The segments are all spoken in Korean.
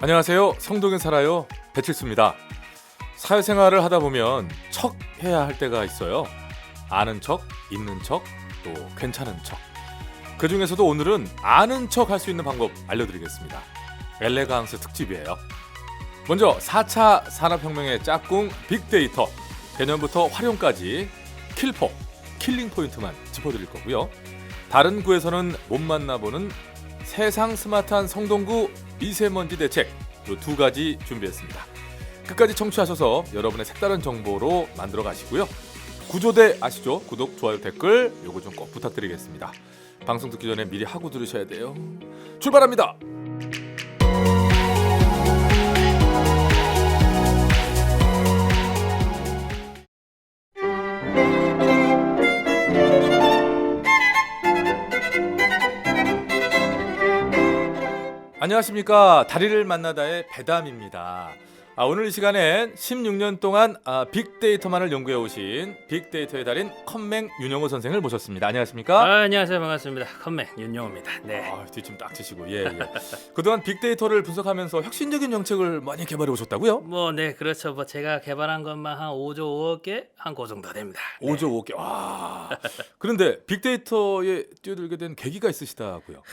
안녕하세요. 성동에 살아요. 배칠수입니다. 사회생활을 하다 보면 척 해야 할 때가 있어요. 아는 척, 있는 척, 또 괜찮은 척. 그 중에서도 오늘은 아는 척 할 수 있는 방법 알려드리겠습니다. 엘레강스 특집이에요. 먼저 4차 산업혁명의 짝꿍 빅데이터. 개념부터 활용까지 킬포, 킬링 포인트만 짚어드릴 거고요. 다른 구에서는 못 만나보는 세상 스마트한 성동구 미세먼지 대책 이 두 가지 준비했습니다. 끝까지 청취하셔서 여러분의 색다른 정보로 만들어 가시고요. 구조대 아시죠? 구독, 좋아요, 댓글 요거 좀 꼭 부탁드리겠습니다. 방송 듣기 전에 미리 하고 들으셔야 돼요. 출발합니다. 안녕하십니까. 다리를 만나다의 배담입니다. 오늘 이 시간엔 16년 동안 빅데이터만을 연구해 오신 빅데이터의 달인 컴맹 윤영호 선생을 모셨습니다. 안녕하십니까? 안녕하세요. 반갑습니다. 컴맹 윤영호입니다. 네. 뒤좀 딱 치시고 예. 그동안 빅데이터를 분석하면서 혁신적인 정책을 많이 개발해 오셨다고요? 네, 그렇죠. 제가 개발한 것만 한 5조 5억 개 한 그 정도 됩니다. 5조 5개. 와. 그런데 빅데이터에 뛰어들게 된 계기가 있으시다고요?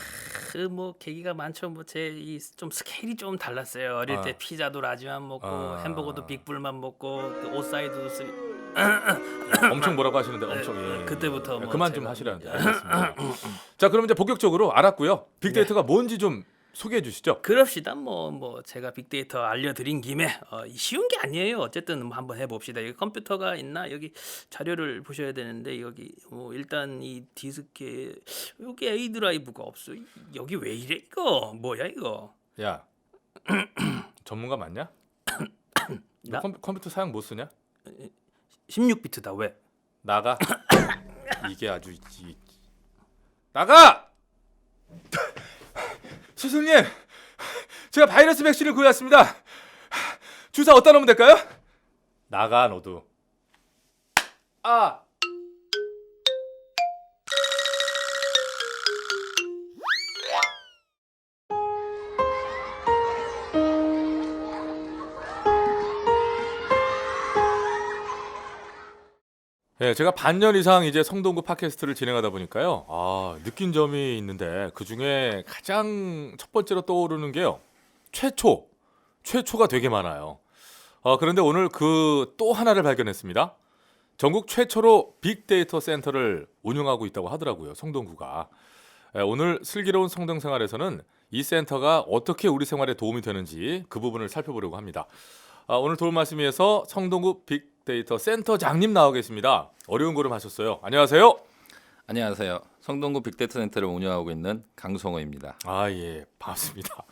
계기가 많죠. 제 좀 스케일이 좀 달랐어요. 어릴 때 피자도 라지만 먹고 햄버거도 빅불만 먹고 옷 사이즈도 엄청 뭐라고 하시는데 엄청 예. 그때부터 그만 좀 하시라는데 알겠습니다. 자, 그럼 이제 본격적으로 알았고요. 빅데이터가 뭔지 좀 소개해 주시죠. 그럽시다. 제가 빅데이터 알려드린 김에 쉬운 게 아니에요. 어쨌든 한번 해봅시다. 여기 컴퓨터가 있나? 여기 자료를 보셔야 되는데 여기 일단 이 디스크에 여기 A 드라이브가 없어. 여기 왜 이래 이거? 뭐야 이거? 야, 전문가 맞냐? 나? 컴퓨터 사용 못 쓰냐? 16비트다 왜? 나가. 이게 아주 나가. 스승님, 제가 바이러스 백신을 구해왔습니다. 주사 어디다 놓으면 될까요? 나가 너도. 네, 제가 반년 이상 이제 성동구 팟캐스트를 진행하다 보니까요. 느낀 점이 있는데 그 중에 가장 첫 번째로 떠오르는 게요. 최초가 되게 많아요. 그런데 오늘 그 또 하나를 발견했습니다. 전국 최초로 빅데이터 센터를 운영하고 있다고 하더라고요. 성동구가. 오늘 슬기로운 성동 생활에서는 이 센터가 어떻게 우리 생활에 도움이 되는지 그 부분을 살펴보려고 합니다. 오늘 도움 말씀 위해서 성동구 빅데이터 센터장님 나와 계십니다. 어려운 걸음 하셨어요. 안녕하세요. 안녕하세요. 성동구 빅데이터 센터를 운영하고 있는 강성호입니다. 예, 반갑습니다.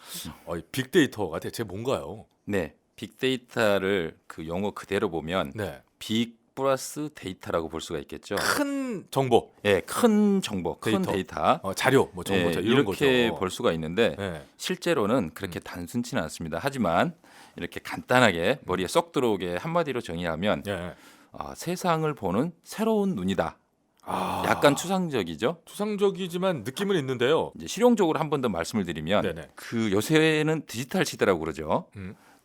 빅데이터가 대체 뭔가요? 네, 빅데이터를 그 용어 그대로 보면 네. 빅 플러스 데이터라고 볼 수가 있겠죠. 큰 정보. 네, 큰 정보, 큰 데이터. 자료, 정보, 네, 이런 거죠. 이렇게 볼 수가 있는데 실제로는 그렇게 단순치는 않습니다. 하지만 이렇게 간단하게 머리에 쏙 들어오게 한마디로 정의하면 세상을 보는 새로운 눈이다. 약간 추상적이죠. 추상적이지만 느낌은 있는데요. 이제 실용적으로 한 번 더 말씀을 드리면 네네. 그 요새는 디지털 시대라고 그러죠.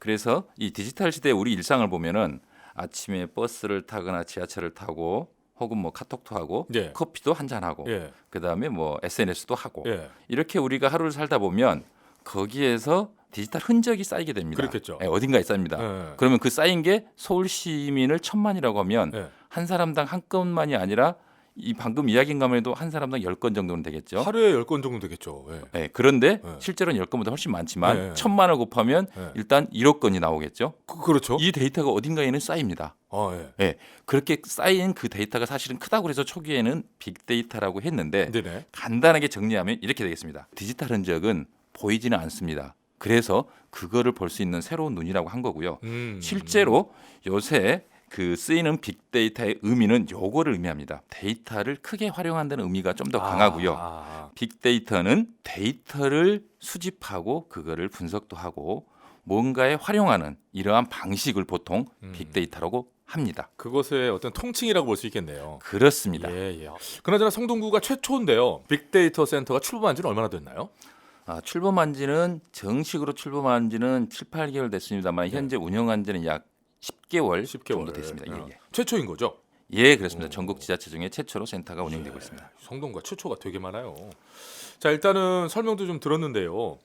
그래서 이 디지털 시대의 우리 일상을 보면은 아침에 버스를 타거나 지하철을 타고 혹은 카톡도 하고 커피도 한잔 하고 그다음에 SNS도 하고 이렇게 우리가 하루를 살다 보면 거기에서 디지털 흔적이 쌓이게 됩니다. 그렇겠죠. 어딘가에 쌓입니다. 그러면 그 쌓인 게 서울 시민을 1000만이라고 하면 한 사람당 한 건만이 아니라 이 방금 이야기인 가면에도 한 사람당 10건 정도는 되겠죠. 하루에 10건 정도 되겠죠. 그런데 실제로는 10건보다 훨씬 많지만 1000만을 곱하면 일단 1억 건이 나오겠죠. 그렇죠. 이 데이터가 어딘가에는 쌓입니다. 그렇게 쌓인 그 데이터가 사실은 크다고 해서 초기에는 빅데이터라고 했는데 간단하게 정리하면 이렇게 되겠습니다. 디지털 흔적은 보이지는 않습니다. 그래서 그거를 볼 수 있는 새로운 눈이라고 한 거고요. 실제로 요새 그 쓰이는 빅데이터의 의미는 요거를 의미합니다. 데이터를 크게 활용한다는 의미가 좀 더 강하고요. 빅데이터는 데이터를 수집하고 그거를 분석도 하고 뭔가에 활용하는 이러한 방식을 보통 빅데이터라고 합니다. 그것의 어떤 통칭이라고 볼 수 있겠네요. 그렇습니다. 그나저나 성동구가 최초인데요. 빅데이터 센터가 출범한 지는 얼마나 됐나요? 출범한 지는 정식으로 출범한 지는 7, 8개월 됐습니다만 네. 현재 운영한 지는 약 10개월 정도 됐습니다. 예, 예. 최초인 거죠? 예, 그렇습니다. 전국 지자체 중에 최초로 센터가 운영되고 있습니다. 성동과 최초가 되게 많아요. 자, 일단은 설명도 좀 들었는데요.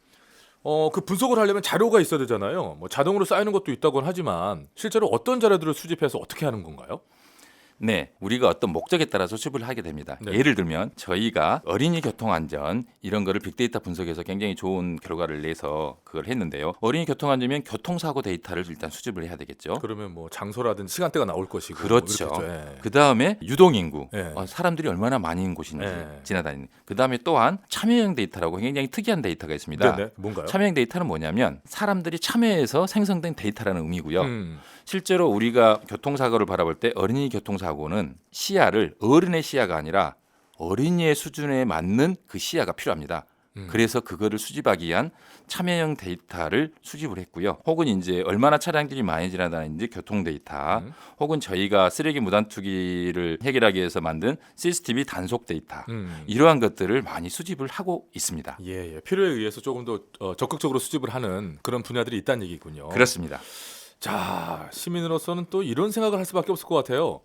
그 분석을 하려면 자료가 있어야 되잖아요. 뭐 자동으로 쌓이는 것도 있다고는 하지만 실제로 어떤 자료들을 수집해서 어떻게 하는 건가요? 네, 우리가 어떤 목적에 따라서 수집을 하게 됩니다. 네. 예를 들면 저희가 어린이 교통 안전 이런 거를 빅데이터 분석해서 굉장히 좋은 결과를 내서 그걸 했는데요. 어린이 교통 안전이면 교통사고 데이터를 일단 수집을 해야 되겠죠. 그러면 뭐 장소라든지 시간대가 나올 것이고. 그렇죠. 뭐 이렇겠죠. 예. 그 다음에 유동인구, 네. 사람들이 얼마나 많은 곳인지 네. 지나다니는. 그 다음에 또한 참여형 데이터라고 굉장히 특이한 데이터가 있습니다. 네네. 뭔가요? 참여형 데이터는 뭐냐면 사람들이 참여해서 생성된 데이터라는 의미고요. 음. 실제로 우리가 교통사고를 바라볼 때 어린이 교통사고는 시야를 어른의 시야가 아니라 어린이의 수준에 맞는 그 시야가 필요합니다. 그래서 그거를 수집하기 위한 참여형 데이터를 수집을 했고요. 혹은 이제 얼마나 차량들이 많이 지나다니는지 교통 데이터, 혹은 저희가 쓰레기 무단 투기를 해결하기 위해서 만든 CCTV 단속 데이터, 이러한 것들을 많이 수집을 하고 있습니다. 예, 예. 필요에 의해서 조금 더 적극적으로 수집을 하는 그런 분야들이 있다는 얘기군요. 그렇습니다. 자, 시민으로서는 또 이런 생각을 할 수밖에 없을 것 같아요.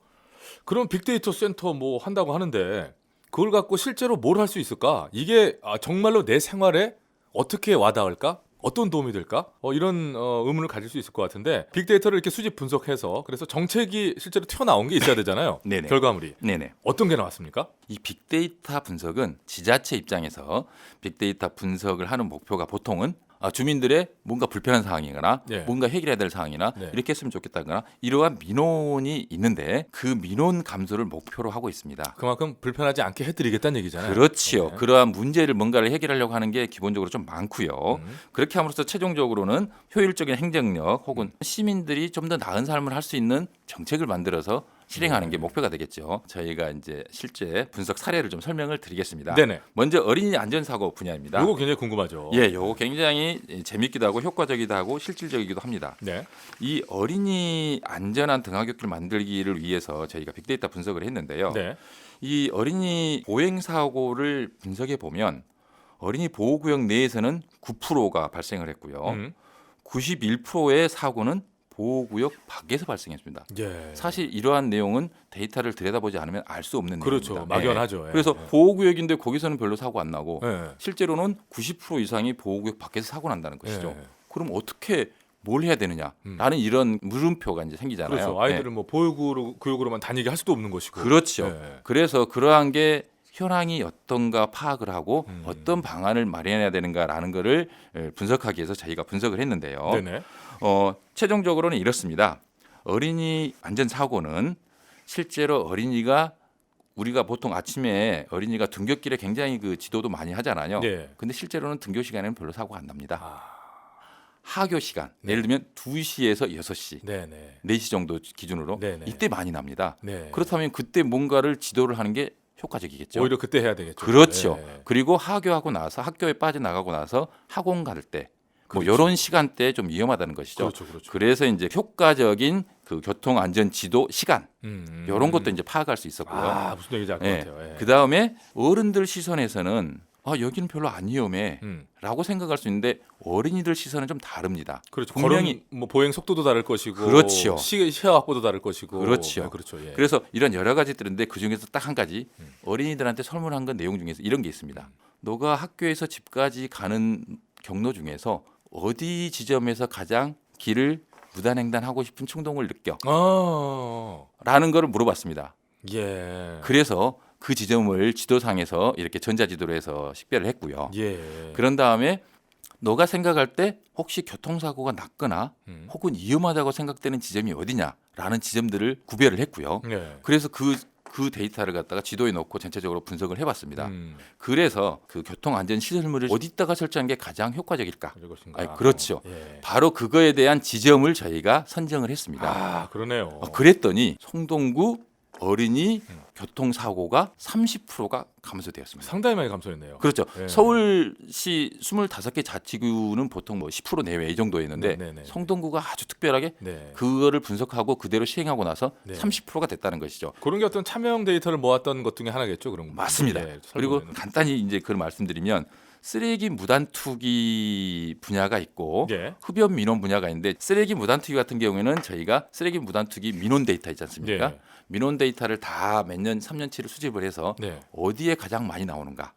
그럼 빅데이터 센터 뭐 한다고 하는데 그걸 갖고 실제로 뭘 할 수 있을까? 이게 정말로 내 생활에 어떻게 와닿을까? 어떤 도움이 될까? 이런 의문을 가질 수 있을 것 같은데 빅데이터를 이렇게 수집 분석해서 그래서 정책이 실제로 튀어나온 게 있어야 되잖아요. 네네. 결과물이. 네네. 어떤 게 나왔습니까? 이 빅데이터 분석은 지자체 입장에서 빅데이터 분석을 하는 목표가 보통은 주민들의 뭔가 불편한 상황이거나 네. 뭔가 해결해야 될 상황이나 네. 이렇게 했으면 좋겠다거나 이러한 민원이 있는데 그 민원 감소를 목표로 하고 있습니다. 그만큼 불편하지 않게 해드리겠다는 얘기잖아요. 그렇지요. 네. 그러한 문제를 뭔가를 해결하려고 하는 게 기본적으로 좀 많고요. 그렇게 함으로써 최종적으로는 효율적인 행정력 혹은 시민들이 좀 더 나은 삶을 할 수 있는 정책을 만들어서 실행하는 게 목표가 되겠죠. 저희가 이제 실제 분석 사례를 좀 설명을 드리겠습니다. 네네. 먼저 어린이 안전사고 분야입니다. 이거 굉장히 궁금하죠. 예, 요거 굉장히 재밌기도 하고 효과적이기도 하고 실질적이기도 합니다. 네. 이 어린이 안전한 등하굣길 만들기를 위해서 저희가 빅데이터 분석을 했는데요. 네. 이 어린이 보행 사고를 분석해 보면 어린이 보호구역 내에서는 9%가 발생을 했고요. 91%의 사고는 보호구역 밖에서 발생했습니다. 예. 사실 이러한 내용은 데이터를 들여다보지 않으면 알 수 없는 그렇죠. 내용입니다. 막연하죠. 예. 그래서 보호구역인데 거기서는 별로 사고 안 나고 예. 실제로는 90% 이상이 보호구역 밖에서 사고 난다는 것이죠. 예. 그럼 어떻게 뭘 해야 되느냐라는 이런 물음표가 이제 생기잖아요. 그렇죠. 아이들을 뭐 보육구역으로만 다니게 할 수도 없는 것이고. 그렇죠. 예. 그래서 그러한 게 현황이 어떤가 파악을 하고 어떤 방안을 마련해야 되는가라는 거를 분석하기 위해서 저희가 분석을 했는데요. 네네. 최종적으로는 이렇습니다. 어린이 안전사고는 실제로 어린이가 우리가 보통 아침에 어린이가 등굣길에 굉장히 그 지도도 많이 하잖아요. 네. 근데 실제로는 등교 시간에는 별로 사고가 안 납니다. 아, 하교 시간, 예를 들면 2시에서 6시, 네네. 4시 정도 기준으로 네네. 이때 많이 납니다. 네. 그렇다면 그때 뭔가를 지도를 하는 게 효과적이겠죠. 오히려 그때 해야 되겠죠. 그렇죠. 예. 그리고 하교하고 나서 학교에 빠져나가고 나서 학원 갈 때 뭐 그렇죠. 이런 시간대에 좀 위험하다는 것이죠. 그렇죠, 그렇죠. 그래서 이제 효과적인 그 교통 안전 지도 시간 이런 것도 이제 파악할 수 있었고요. 아, 무슨 얘기인지 알 것 예. 같아요. 예. 그 다음에 어른들 시선에서는 여기는 별로 안 위험해라고 생각할 수 있는데 어린이들 시선은 좀 다릅니다. 그렇죠. 분명히 뭐 보행 속도도 다를 것이고, 그렇죠. 시야 확보도 다를 것이고, 그렇죠. 네, 그렇죠. 예. 그래서 이런 여러 가지들인데 그 중에서 딱 한 가지 어린이들한테 설문한 건 내용 중에서 이런 게 있습니다. 너가 학교에서 집까지 가는 경로 중에서 어디 지점에서 가장 길을 무단횡단하고 싶은 충동을 느껴? 라는 거를 물어봤습니다. 예. 그래서 그 지점을 지도상에서 이렇게 전자지도로 해서 식별을 했고요. 예. 그런 다음에 너가 생각할 때 혹시 교통사고가 났거나 혹은 위험하다고 생각되는 지점이 어디냐라는 지점들을 구별을 했고요. 예. 그래서 그 데이터를 갖다가 지도에 넣고 전체적으로 분석을 해봤습니다. 그래서 그 교통안전시설물을 어디다가 설치하는 게 가장 효과적일까? 이것인가? 그렇죠. 예. 바로 그거에 대한 지점을 저희가 선정을 했습니다. 아, 그러네요. 그랬더니 성동구 어린이 교통사고가 30%가 감소되었습니다. 상당히 많이 감소했네요. 그렇죠. 예. 서울시 25개 자치구는 보통 뭐 10% 내외 이 정도였는데 네네네. 성동구가 아주 특별하게 네. 그거를 분석하고 그대로 시행하고 나서 네. 30%가 됐다는 것이죠. 그런 게 어떤 참여형 데이터를 모았던 것 중에 하나겠죠, 그런 거. 맞습니다. 예, 그리고 설명에는. 간단히 이제 그걸 말씀드리면 쓰레기 무단 투기 분야가 있고 예. 흡연 민원 분야가 있는데 쓰레기 무단 투기 같은 경우에는 저희가 쓰레기 무단 투기 민원 데이터 있지 않습니까? 예. 민원 데이터를 다 몇 년, 3년치를 수집을 해서 네. 어디에 가장 많이 나오는가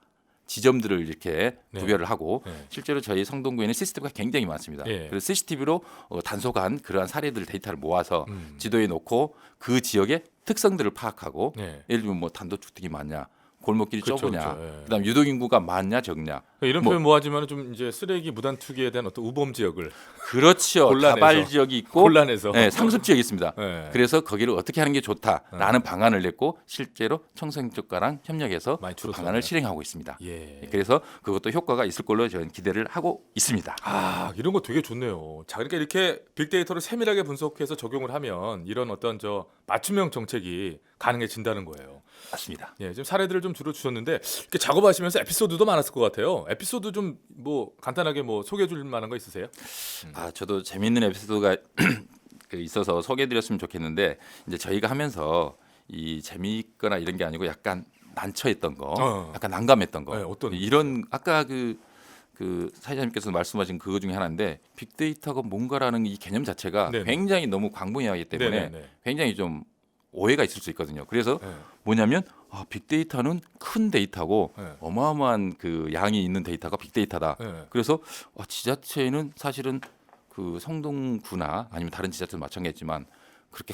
지점들을 이렇게 네. 구별을 하고 네. 실제로 저희 성동구에는 CCTV가 굉장히 많습니다. 예. 그래서 CCTV로 단속한 그러한 사례들 데이터를 모아서 음. 지도에 놓고 그 지역의 특성들을 파악하고 네. 예를 들면 뭐 단독주택이 많냐, 골목길이 그쵸, 좁으냐, 그쵸, 예. 그다음 유동인구가 많냐 적냐. 이런 뭐- 표현 모아지면 좀 이제 쓰레기 무단 투기에 대한 어떤 우범 지역을 그렇죠. 곤란해서. 다발 지역이 있고 곤란해서 네, 상습 지역이 있습니다. 네. 그래서 거기를 어떻게 하는 게 좋다라는 방안을 냈고 실제로 청소년쪽과랑 협력해서 많이 그 줄었어요. 방안을 실행하고 있습니다. 예. 그래서 그것도 효과가 있을 걸로 저는 기대를 하고 있습니다. 아, 이런 거 되게 좋네요. 자, 그러니까 이렇게 빅데이터를 세밀하게 분석해서 적용을 하면 이런 어떤 저 맞춤형 정책이 가능해진다는 거예요. 맞습니다. 예, 지금 사례들을 좀 줄여 주셨는데 이렇게 작업하시면서 에피소드도 많았을 것 같아요. 에피소드 좀 뭐 간단하게 뭐 소개해 줄 만한 거 있으세요? 저도 재미있는 에피소드가 그 있어서 소개해드렸으면 좋겠는데 이제 저희가 하면서 이 재미있거나 이런 게 아니고 약간 난처했던 거, 약간 난감했던 거. 네, 어떤 이런 아까 그 사회자님께서 말씀하신 그거 중에 하나인데 빅데이터가 뭔가라는 이 개념 자체가 네네. 굉장히 너무 광범위하기 때문에 네네네. 굉장히 좀 오해가 있을 수 있거든요. 그래서 네. 뭐냐면 빅데이터는 큰 데이터고 네. 어마어마한 그 양이 있는 데이터가 빅데이터다. 네. 그래서 지자체는 사실은 그 성동구나 아니면 다른 지자체도 마찬가지지만 그렇게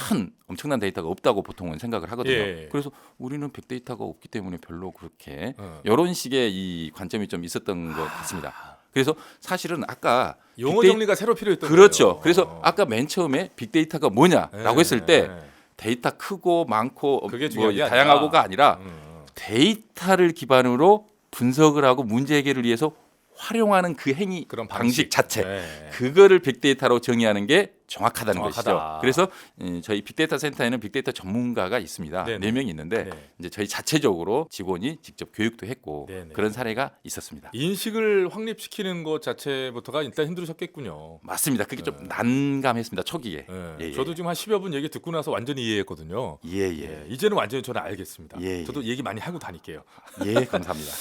큰 엄청난 데이터가 없다고 보통은 생각을 하거든요. 예. 그래서 우리는 빅데이터가 없기 때문에 별로 그렇게 어. 이런 식의 이 관점이 좀 있었던 것 같습니다. 그래서 사실은 아까 용어 빅데이- 정리가 새로 필요했던 그렇죠. 거예요. 그래서 아까 맨 처음에 빅데이터가 뭐냐라고 했을 때 데이터 크고 많고 그게 뭐 중요한 게 아니라. 다양하고가 아니라 음. 데이터를 기반으로 분석을 하고 문제 해결을 위해서 활용하는 그 행위 그런 방식 자체 네. 그거를 빅데이터로 정의하는 게 정확하다는 정확하다. 것이죠. 그래서 저희 빅데이터 센터에는 빅데이터 전문가가 있습니다. 네네. 4명이 있는데 네. 이제 저희 자체적으로 직원이 직접 교육도 했고 네네. 그런 사례가 있었습니다. 인식을 확립시키는 것 자체부터가 일단 힘들으셨겠군요. 맞습니다. 그게 좀 난감했습니다. 초기에. 예. 예, 예. 저도 지금 한 10여 분 얘기 듣고 나서 완전히 이해했거든요. 예. 이제는 완전히 저는 알겠습니다. 예, 예. 저도 얘기 많이 하고 다닐게요. 예, 감사합니다.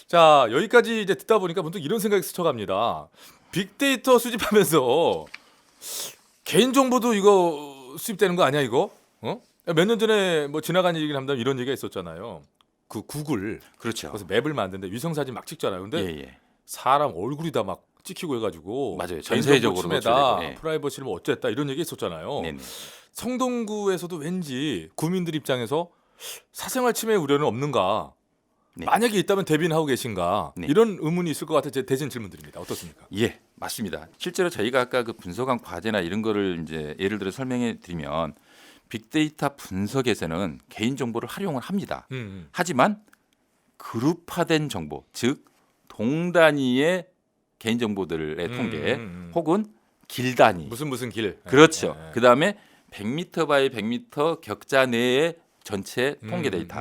자, 여기까지 이제 듣다 보니까 문득 이런 생각이 스쳐갑니다. 빅데이터 수집하면서 개인 정보도 이거 수집되는 거 아니야 이거? 몇 년 전에 뭐 지나간 얘기긴 합니다. 이런 얘기가 있었잖아요. 그 구글 그렇죠. 그래서 맵을 만드는데 위성 사진 막 찍잖아요. 근데 예. 사람 얼굴이 다 막 찍히고 해가지고 맞아요. 개인정보 전세적으로 침해다, 노출되고, 예. 프라이버시를 뭐 어쨌다 이런 얘기 있었잖아요. 네네. 성동구에서도 왠지 구민들 입장에서 사생활 침해 우려는 없는가? 네. 만약에 있다면 대비는 하고 계신가? 네. 이런 의문이 있을 것 같아. 제 대신 질문드립니다. 어떻습니까? 예, 맞습니다. 실제로 저희가 아까 그 분석한 과제나 이런 거를 이제 예를 들어 설명해 드리면 빅데이터 분석에서는 개인 정보를 활용을 합니다. 하지만 그룹화된 정보, 즉 동단위의 개인 정보들의 통계 혹은 길 단위. 무슨 길? 그렇죠. 예. 그다음에 100m 바이 100m 격자 내의 전체 통계 데이터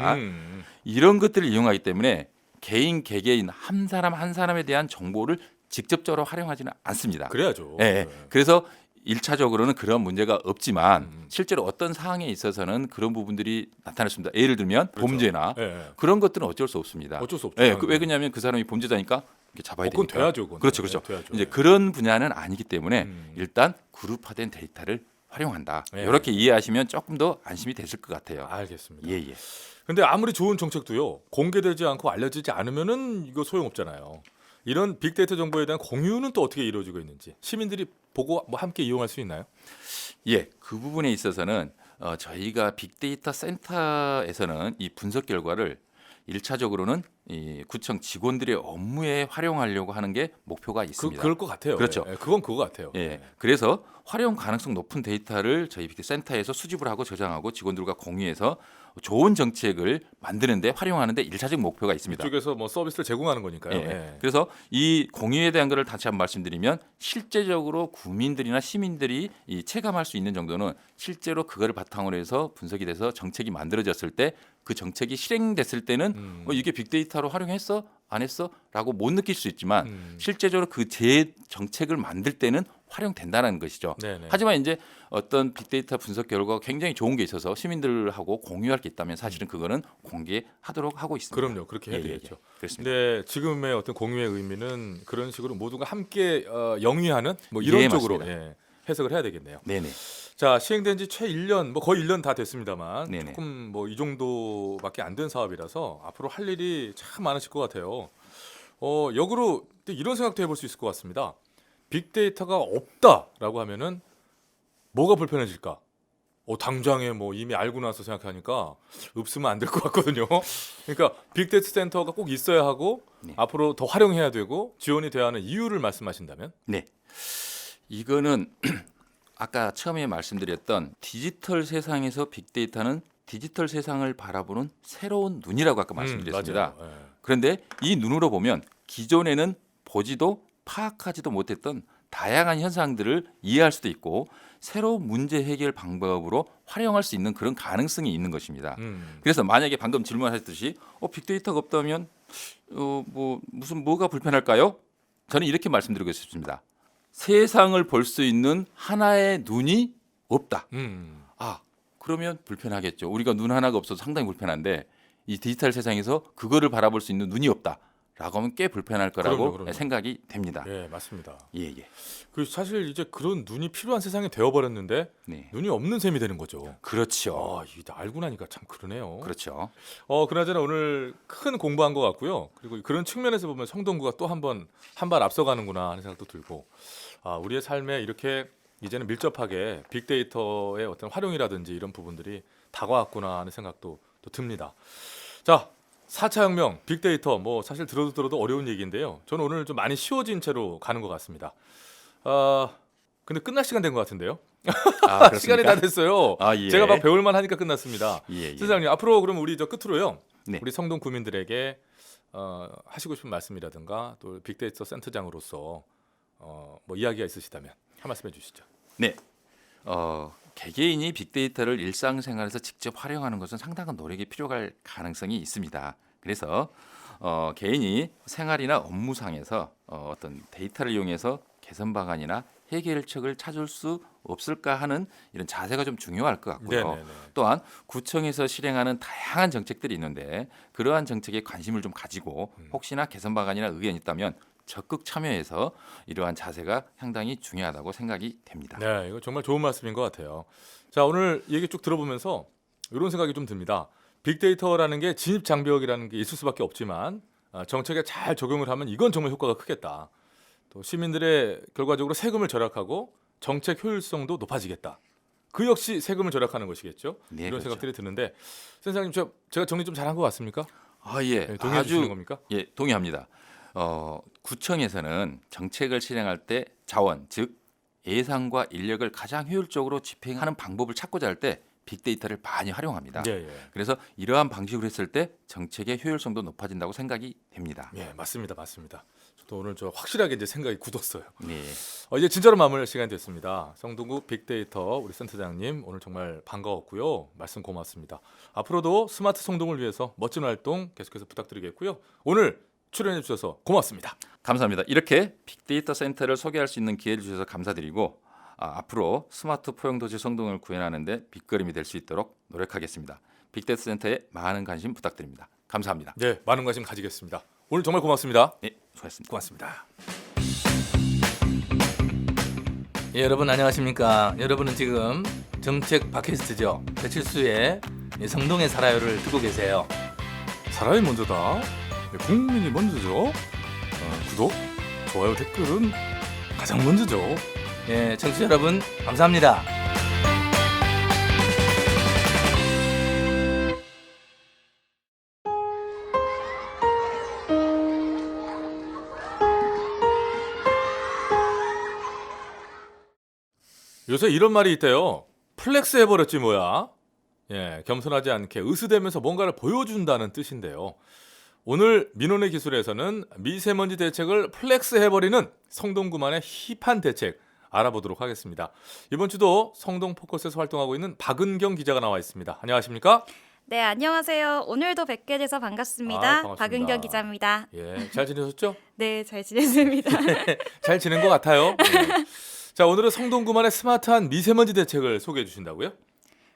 이런 것들을 이용하기 때문에 개개인 한 사람 한 사람에 대한 정보를 직접적으로 활용하지는 않습니다. 그래야죠. 예, 예. 그래서 1차적으로는 그런 문제가 없지만 실제로 어떤 상황에 있어서는 그런 부분들이 나타날 수 있습니다. 예를 들면 그렇죠. 범죄나 예. 그런 것들은 어쩔 수 없습니다. 어쩔 수 없죠. 예, 왜 그러냐면 그 사람이 범죄자니까 이렇게 잡아야 그건 되니까. 돼야죠. 그건. 그렇죠. 네, 돼야죠. 이제 예. 그런 분야는 아니기 때문에 음. 일단 그룹화된 데이터를 활용한다. 예. 이렇게 이해하시면 조금 더 안심이 되실 것 같아요. 알겠습니다. 예, 예. 근데 아무리 좋은 정책도요 공개되지 않고 알려지지 않으면은 이거 소용없잖아요. 이런 빅데이터 정보에 대한 공유는 또 어떻게 이루어지고 있는지 시민들이 보고 뭐 함께 이용할 수 있나요? 예, 그 부분에 있어서는 저희가 빅데이터 센터에서는 이 분석 결과를 1차적으로는 이 구청 직원들의 업무에 활용하려고 하는 게 목표가 있습니다. 그럴 것 같아요. 그렇죠. 예, 그건 그거 같아요. 예, 그래서 활용 가능성 높은 데이터를 저희 빅데이터 센터에서 수집을 하고 저장하고 직원들과 공유해서 좋은 정책을 만드는데 활용하는데 1차적 목표가 있습니다. 이쪽에서 뭐 서비스를 제공하는 거니까요. 예. 예. 그래서 이 공유에 대한 것을 다시 한번 말씀드리면 실제적으로 구민들이나 시민들이 이 체감할 수 있는 정도는 실제로 그거를 바탕으로 해서 분석이 돼서 정책이 만들어졌을 때 그 정책이 실행됐을 때는 이게 빅데이터로 활용했어? 안 했어? 라고 못 느낄 수 있지만 실제적으로 그 제 정책을 만들 때는 활용된다는 것이죠. 네네. 하지만 이제 어떤 빅데이터 분석 결과가 굉장히 좋은 게 있어서 시민들하고 공유할 게 있다면 사실은 그거는 공개하도록 하고 있습니다. 그럼요. 그렇게 해야 예, 예, 되겠죠. 예. 그렇습니다. 근데 지금의 어떤 공유의 의미는 그런 식으로 모두가 함께 영위하는 뭐 이런 예, 쪽으로 맞습니다. 해석을 해야 되겠네요. 네네. 자, 시행된 지 채 1년, 뭐 거의 1년 다 됐습니다만 네네. 조금 뭐 이 정도밖에 안 된 사업이라서 앞으로 할 일이 참 많으실 것 같아요. 역으로 또 이런 생각도 해볼 수 있을 것 같습니다. 빅데이터가 없다라고 하면은 뭐가 불편해질까? 당장에 뭐 이미 알고 나서 생각하니까 없으면 안 될 것 같거든요. 그러니까 빅데이터 센터가 꼭 있어야 하고 네. 앞으로 더 활용해야 되고 지원이 돼야 하는 이유를 말씀하신다면? 네. 이거는 아까 처음에 말씀드렸던 디지털 세상에서 빅데이터는 디지털 세상을 바라보는 새로운 눈이라고 아까 말씀드렸습니다. 맞아요. 예. 그런데 이 눈으로 보면 기존에는 보지도 파악하지도 못했던 다양한 현상들을 이해할 수도 있고 새로운 문제 해결 방법으로 활용할 수 있는 그런 가능성이 있는 것입니다. 그래서 만약에 방금 질문하셨듯이 빅데이터가 없다면 뭐가 불편할까요? 저는 이렇게 말씀드리고 싶습니다. 세상을 볼 수 있는 하나의 눈이 없다. 그러면 불편하겠죠. 우리가 눈 하나가 없어서 상당히 불편한데 이 디지털 세상에서 그거를 바라볼 수 있는 눈이 없다라고 하면 꽤 불편할 거라고 그럼요. 생각이 됩니다. 예, 맞습니다. 예. 그 사실 이제 그런 눈이 필요한 세상이 되어버렸는데 네. 눈이 없는 셈이 되는 거죠. 그렇죠. 이게 알고 나니까 참 그러네요. 그렇죠. 그나저나 오늘 큰 공부한 것 같고요. 그리고 그런 측면에서 보면 성동구가 또 한 발 앞서가는구나 하는 생각도 들고, 우리의 삶에 이렇게 이제는 밀접하게 빅데이터의 어떤 활용이라든지 이런 부분들이 다가왔구나 하는 생각도 또 듭니다. 자, 4차 혁명, 빅데이터 뭐 사실 들어도 어려운 얘기인데요. 저는 오늘 좀 많이 쉬워진 채로 가는 것 같습니다. 근데 끝날 시간 된 것 같은데요. 시간이 다 됐어요. 예. 제가 막 배울만 하니까 끝났습니다. 예. 선생님, 앞으로 그럼 우리 끝으로요. 네. 우리 성동 구민들에게 하시고 싶은 말씀이라든가 또 빅데이터 센터장으로서 뭐 이야기가 있으시다면 한 말씀 해주시죠. 네. 개개인이 빅데이터를 일상생활에서 직접 활용하는 것은 상당한 노력이 필요할 가능성이 있습니다. 그래서 개인이 생활이나 업무상에서 어떤 데이터를 이용해서 개선 방안이나 해결책을 찾을 수 없을까 하는 이런 자세가 좀 중요할 것 같고요. 네네네. 또한 구청에서 실행하는 다양한 정책들이 있는데 그러한 정책에 관심을 좀 가지고 혹시나 개선 방안이나 의견이 있다면 적극 참여해서 이러한 자세가 상당히 중요하다고 생각이 됩니다. 네, 이거 정말 좋은 말씀인 것 같아요. 자, 오늘 얘기 쭉 들어보면서 이런 생각이 좀 듭니다. 빅데이터라는 게 진입 장벽이라는 게 있을 수밖에 없지만 정책에 잘 적용을 하면 이건 정말 효과가 크겠다. 또 시민들의 결과적으로 세금을 절약하고 정책 효율성도 높아지겠다. 그 역시 세금을 절약하는 것이겠죠. 네, 이런 그렇죠. 생각들이 드는데 선생님, 제가 정리 좀 잘한 것 같습니까? 예. 네, 동의해 주시는 겁니까? 예, 동의합니다. 구청에서는 정책을 실행할 때 자원, 즉 예산과 인력을 가장 효율적으로 집행하는 방법을 찾고자 할 때 빅데이터를 많이 활용합니다. 예. 그래서 이러한 방식으로 했을 때 정책의 효율성도 높아진다고 생각이 됩니다. 예, 맞습니다. 저도 오늘 확실하게 이제 생각이 굳었어요. 네. 이제 진짜로 마무리할 시간이 됐습니다. 성동구 빅데이터 우리 센터장님 오늘 정말 반가웠고요. 말씀 고맙습니다. 앞으로도 스마트 성동을 위해서 멋진 활동 계속해서 부탁드리겠고요. 오늘 출연해 주셔서 고맙습니다. 감사합니다. 이렇게 빅데이터 센터를 소개할 수 있는 기회를 주셔서 감사드리고 앞으로 스마트 포용도시 성동을 구현하는 데 빅그림이 될 수 있도록 노력하겠습니다. 빅데이터 센터에 많은 관심 부탁드립니다. 감사합니다. 네, 많은 관심 가지겠습니다. 오늘 정말 고맙습니다. 네, 수고하셨습니다. 고맙습니다. 예, 여러분 안녕하십니까? 여러분은 지금 정책 팟캐스트죠. 배칠수의 성동에 살아요를 듣고 계세요. 사람이 먼저다. 국민이 먼저죠. 구독, 좋아요, 댓글은 가장 먼저죠. 예, 청취자 여러분 감사합니다. 요새 이런 말이 있대요. 플렉스 해버렸지 뭐야. 예, 겸손하지 않게 으스대면서 뭔가를 보여준다는 뜻인데요. 오늘 민원의 기술에서는 미세먼지 대책을 플렉스 해버리는 성동구만의 힙한 대책 알아보도록 하겠습니다. 이번 주도 성동 포커스에서 활동하고 있는 박은경 기자가 나와 있습니다. 안녕하십니까? 네, 안녕하세요. 오늘도 뵙게 돼서 반갑습니다. 반갑습니다. 박은경 기자입니다. 예, 잘 지내셨죠? 네, 잘 지냈습니다. 잘 지낸 것 같아요. 네. 자, 오늘은 성동구만의 스마트한 미세먼지 대책을 소개해 주신다고요?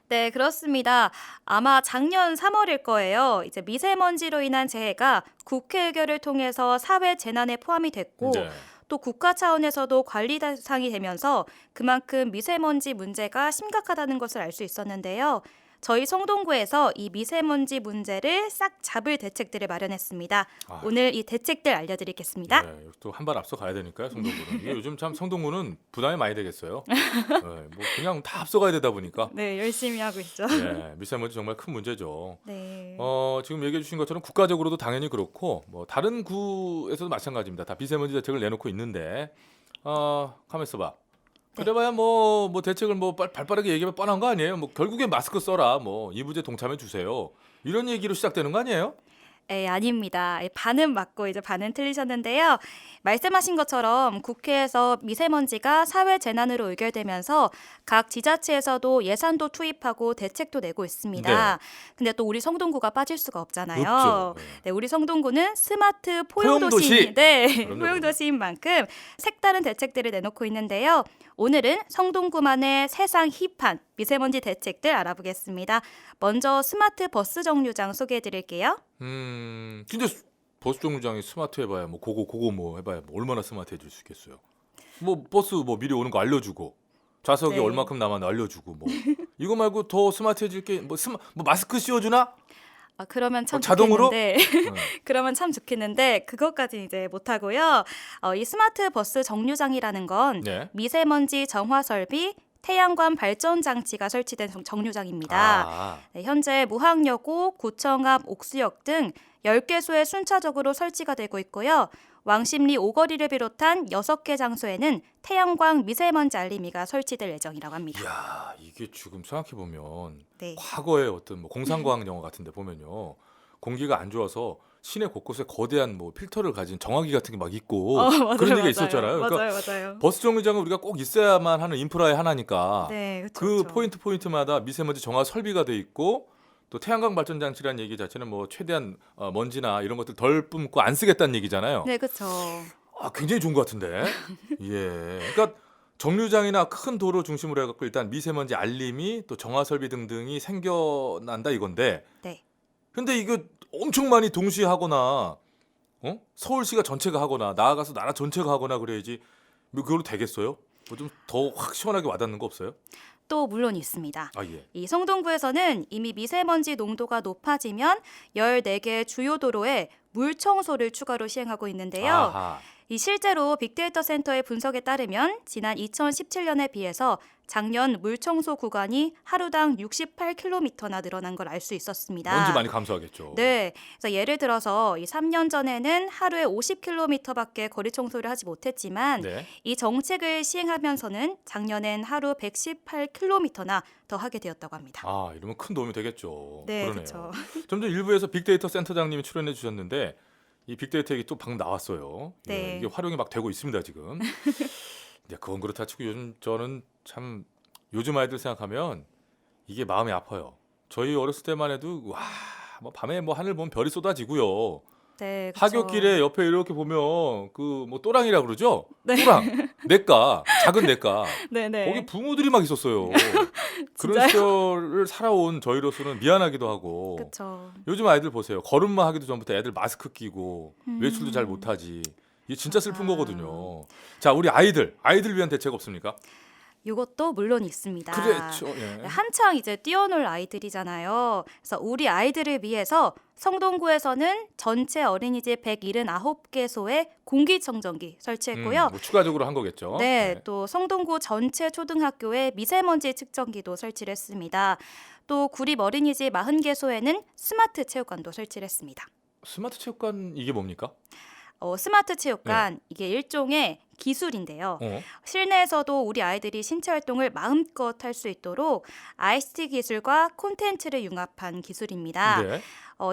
네, 그렇습니다. 아마 작년 3월일 거예요. 이제 미세먼지로 인한 재해가 국회 의결을 통해서 사회 재난에 포함이 됐고 네. 또 국가 차원에서도 관리 대상이 되면서 그만큼 미세먼지 문제가 심각하다는 것을 알 수 있었는데요. 저희 성동구에서 이 미세먼지 문제를 싹 잡을 대책들을 마련했습니다. 아. 오늘 이 대책들 알려드리겠습니다. 네, 또 한 발 앞서 가야 되니까요, 성동구는. 이게 요즘 참 성동구는 부담이 많이 되겠어요. 네, 뭐 그냥 다 앞서가야 되다 보니까. 네, 열심히 하고 있죠. 네, 미세먼지 정말 큰 문제죠. 네. 지금 얘기해 주신 것처럼 국가적으로도 당연히 그렇고 뭐 다른 구에서도 마찬가지입니다. 다 미세먼지 대책을 내놓고 있는데 가만 있어봐. 그래봐야 뭐 대책을 뭐 발빠르게 얘기하면 뻔한 거 아니에요? 뭐 결국엔 마스크 써라, 뭐 이부제 동참해 주세요. 이런 얘기로 시작되는 거 아니에요? 아닙니다. 반은 맞고 이제 반은 틀리셨는데요. 말씀하신 것처럼 국회에서 미세먼지가 사회 재난으로 의결되면서 각 지자체에서도 예산도 투입하고 대책도 내고 있습니다. 근데 또 우리 성동구가 빠질 수가 없잖아요. 없죠. 네, 우리 성동구는 스마트 포용도시. 포용도시, 네, 그럼요, 포용도시인 만큼 색다른 대책들을 내놓고 있는데요. 오늘은 성동구만의 세상 힙한 미세먼지 대책들 알아보겠습니다. 먼저 스마트 버스 정류장 소개해드릴게요. 진짜 버스 정류장이 스마트 해봐야 뭐 그거 뭐 해봐야 뭐 얼마나 스마트해질 수 있겠어요. 뭐 버스 뭐 미리 오는 거 알려주고 좌석이 네. 얼마큼 남았나 알려주고 뭐 이거 말고 더 스마트해질 게 뭐 마스크 씌워주나? 그러면 참 자동으로? 좋겠는데 어. 그러면 참 좋겠는데 그것까지 이제 못 하고요. 이 스마트 버스 정류장이라는 건 네. 미세먼지 정화 설비, 태양광 발전 장치가 설치된 정류장입니다. 아, 네, 현재 무항여고, 구청 앞 옥수역 등 10개소에 순차적으로 설치가 되고 있고요. 왕십리 오거리를 비롯한 6개 장소에는 태양광 미세먼지 알림이가 설치될 예정이라고 합니다. 이야, 이게 지금 생각해 보면 네. 과거에 어떤 뭐 공상과학 영화 같은데 보면요, 공기가 안 좋아서 시내 곳곳에 거대한 뭐 필터를 가진 정화기 같은 게 막 있고 맞아요, 그런 얘기가 맞아요. 있었잖아요. 그러니까 맞아요. 버스 정류장은 우리가 꼭 있어야만 하는 인프라의 하나니까 네, 그 그렇죠. 포인트마다 미세먼지 정화 설비가 돼 있고 또 태양광 발전 장치라는 얘기 자체는 뭐 최대한 먼지나 이런 것들 덜 뿜고 안 쓰겠다는 얘기잖아요. 네, 그렇죠. 굉장히 좋은 것 같은데. 예. 그러니까 정류장이나 큰 도로 중심으로 해갖고 일단 미세먼지 알림이 또 정화 설비 등등이 생겨난다 이건데. 네. 근데 이거 엄청 많이 동시에 하거나, 서울시가 전체가 하거나 나아가서 나라 전체가 하거나 그래야지 뭐 그걸로 되겠어요? 뭐 좀 더 확 시원하게 와닿는 거 없어요? 또 물론 있습니다. 아 예. 이 성동구에서는 이미 미세먼지 농도가 높아지면 14개 주요 도로에 물 청소를 추가로 시행하고 있는데요. 아하. 이 실제로 빅데이터 센터의 분석에 따르면 지난 2017년에 비해서 작년 물 청소 구간이 하루당 68km나 늘어난 걸 알 수 있었습니다. 먼지 많이 감소하겠죠. 네, 그래서 예를 들어서 이 3년 전에는 하루에 50km밖에 거리 청소를 하지 못했지만 네. 이 정책을 시행하면서는 작년엔 하루 118km나 더 하게 되었다고 합니다. 아, 이러면 큰 도움이 되겠죠. 네, 그러네요. 그렇죠. 좀 전 일부에서 빅데이터 센터장님이 출연해 주셨는데 이 빅데이터 얘기 또 방금 나왔어요. 네. 예, 이게 활용이 막 되고 있습니다 지금. 근데 그건 그렇다 치고 요즘 저는 참 요즘 아이들 생각하면 이게 마음이 아파요. 저희 어렸을 때만 해도 뭐 밤에 뭐 하늘 보면 별이 쏟아지고요. 네, 그렇죠. 하굣길에 옆에 이렇게 보면 그 뭐 또랑이라 그러죠? 네. 또랑, 냇가, 작은 냇가. 네네. 거기 붕어들이 막 있었어요. 그런 시절을 살아온 저희로서는 미안하기도 하고. 그렇죠. 요즘 아이들 보세요. 걸음마 하기도 전부터 애들 마스크 끼고 외출도 잘 음. 못하지. 이게 진짜 슬픈 아. 거거든요. 자, 우리 아이들 위한 대책 없습니까? 이것도 물론 있습니다. 그렇죠. 예. 한창 이제 뛰어놀 아이들이잖아요. 그래서 우리 아이들을 위해서 성동구에서는 전체 어린이집 179개소에 공기청정기 설치했고요. 뭐 추가적으로 한 거겠죠. 네, 또 성동구 전체 초등학교에 미세먼지 측정기도 설치를 했습니다. 또 구립 어린이집 40개소에는 스마트 체육관도 설치를 했습니다. 스마트 체육관 이게 뭡니까? 스마트 체육관 이게 일종의 기술인데요. 실내에서도 우리 아이들이 신체 활동을 마음껏 할 수 있도록 ICT 기술과 콘텐츠를 융합한 기술입니다. 네.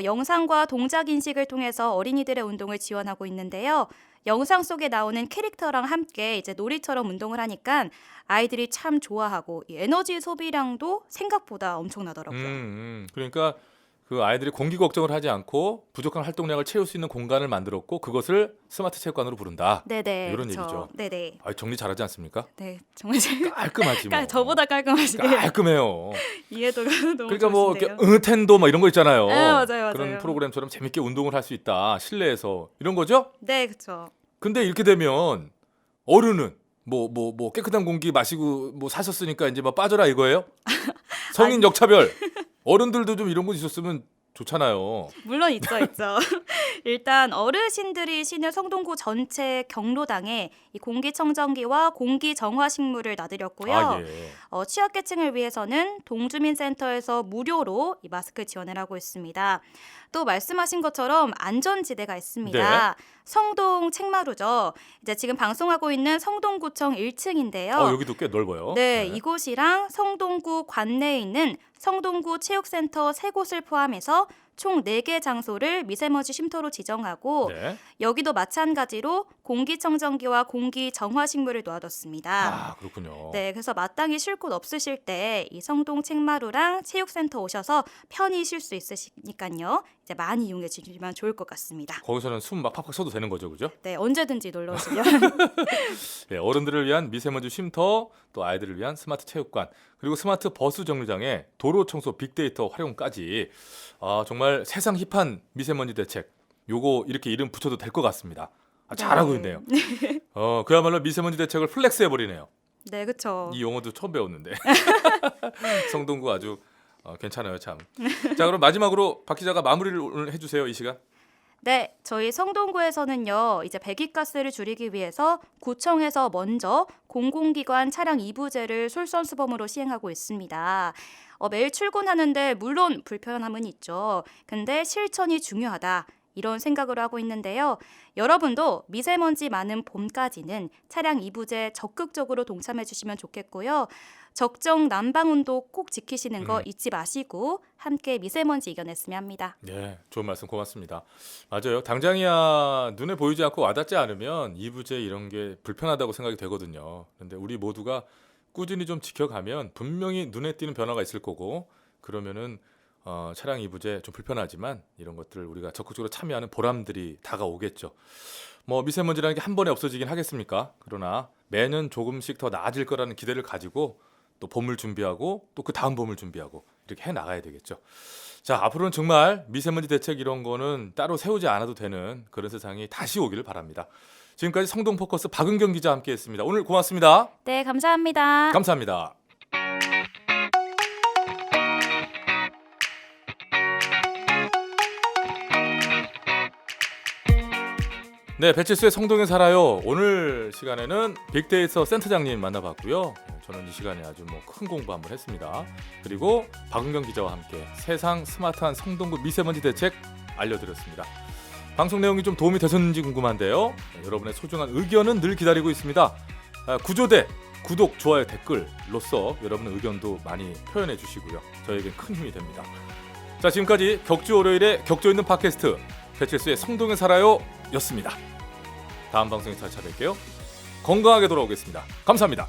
영상과 동작 인식을 통해서 어린이들의 운동을 지원하고 있는데요. 영상 속에 나오는 캐릭터랑 함께 이제 놀이처럼 운동을 하니까 아이들이 참 좋아하고 이 에너지 소비량도 생각보다 엄청나더라고요. 그러니까 그 아이들이 공기 걱정을 하지 않고 부족한 활동량을 채울 수 있는 공간을 만들었고 그것을 스마트 체육관으로 부른다. 네네. 이런 그쵸. 얘기죠. 네네. 정리 잘하지 않습니까? 네, 정말 깔끔하지 뭐. 저보다 깔끔하시게 깔끔해요. 이해도가 너무 그러니까 뭐 좋으신데요. 이렇게 텐도 뭐 이런 거 있잖아요. 네, 맞아요. 그런 프로그램처럼 재밌게 운동을 할 수 있다. 실내에서 이런 거죠? 네, 그렇죠. 근데 이렇게 되면 어른은 뭐 깨끗한 공기 마시고 뭐 사셨으니까 이제 막 빠져라 이거예요? 성인 역차별. 어른들도 좀 이런 거 있었으면 좋잖아요. 물론 있죠. 일단 어르신들이 신을 성동구 전체 경로당에 이 공기청정기와 공기정화식물을 놔드렸고요. 예. 취약계층을 위해서는 동주민센터에서 무료로 이 마스크 지원을 하고 있습니다. 또 말씀하신 것처럼 안전지대가 있습니다. 네. 성동 책마루죠. 이제 지금 방송하고 있는 성동구청 1층인데요. 여기도 꽤 넓어요. 네, 이곳이랑 성동구 관내에 있는 성동구 체육센터 3곳을 포함해서 총 4개 장소를 미세먼지 쉼터로 지정하고 네. 여기도 마찬가지로 공기청정기와 공기정화식물을 놓아뒀습니다. 그렇군요. 네, 그래서 마땅히 쉴 곳 없으실 때 이 성동 책마루랑 체육센터 오셔서 편히 쉴 수 있으시니까요. 이제 많이 이용해 주시면 좋을 것 같습니다. 거기서는 숨 막 팍팍 쉬어도 되는 거죠, 그죠? 네, 언제든지 놀러 오시면. 네, 어른들을 위한 미세먼지 쉼터, 또 아이들을 위한 스마트 체육관, 그리고 스마트 버스 정류장에 도로 청소 빅데이터 활용까지 정말 세상 힙한 미세먼지 대책. 요거 이렇게 이름 붙여도 될 것 같습니다. 잘하고 있네요. 그야말로 미세먼지 대책을 플렉스 해버리네요. 네, 그렇죠. 이 용어도 처음 배웠는데. 성동구 아주 괜찮아요, 참. 자, 그럼 마지막으로 박 기자가 마무리를 오늘 해주세요, 이 시간. 네, 저희 성동구에서는요, 이제 배기가스를 줄이기 위해서 구청에서 먼저 공공기관 차량 2부제를 솔선수범으로 시행하고 있습니다. 매일 출근하는데 물론 불편함은 있죠. 근데 실천이 중요하다. 이런 생각으로 하고 있는데요. 여러분도 미세먼지 많은 봄까지는 차량 2부제 적극적으로 동참해 주시면 좋겠고요. 적정 난방온도 꼭 지키시는 거 잊지 마시고 함께 미세먼지 이겨냈으면 합니다. 네, 좋은 말씀 고맙습니다. 맞아요. 당장이야 눈에 보이지 않고 와닿지 않으면 2부제 이런 게 불편하다고 생각이 되거든요. 그런데 우리 모두가 꾸준히 좀 지켜가면 분명히 눈에 띄는 변화가 있을 거고 그러면은 차량 2부제 좀 불편하지만 이런 것들을 우리가 적극적으로 참여하는 보람들이 다가오겠죠. 뭐 미세먼지라는 게 한 번에 없어지긴 하겠습니까? 그러나 매년 조금씩 더 나아질 거라는 기대를 가지고 또 봄을 준비하고 또 그 다음 봄을 준비하고 이렇게 해 나가야 되겠죠. 자, 앞으로는 정말 미세먼지 대책 이런 거는 따로 세우지 않아도 되는 그런 세상이 다시 오기를 바랍니다. 지금까지 성동포커스 박은경 기자 함께했습니다. 오늘 고맙습니다. 네, 감사합니다. 감사합니다. 네, 배칠수의 성동에 살아요. 오늘 시간에는 빅데이터 센터장님 만나봤고요. 저는 이 시간에 아주 큰 공부 한번 했습니다. 그리고 박은경 기자와 함께 세상 스마트한 성동구 미세먼지 대책 알려드렸습니다. 방송 내용이 좀 도움이 되셨는지 궁금한데요. 여러분의 소중한 의견은 늘 기다리고 있습니다. 구조대, 구독, 좋아요, 댓글로써 여러분의 의견도 많이 표현해 주시고요. 저에겐 큰 힘이 됩니다. 자, 지금까지 격주 월요일에 격조 있는 팟캐스트 배칠수의 성동에 살아요 였습니다. 다음 방송에서 찾아뵐게요. 건강하게 돌아오겠습니다. 감사합니다.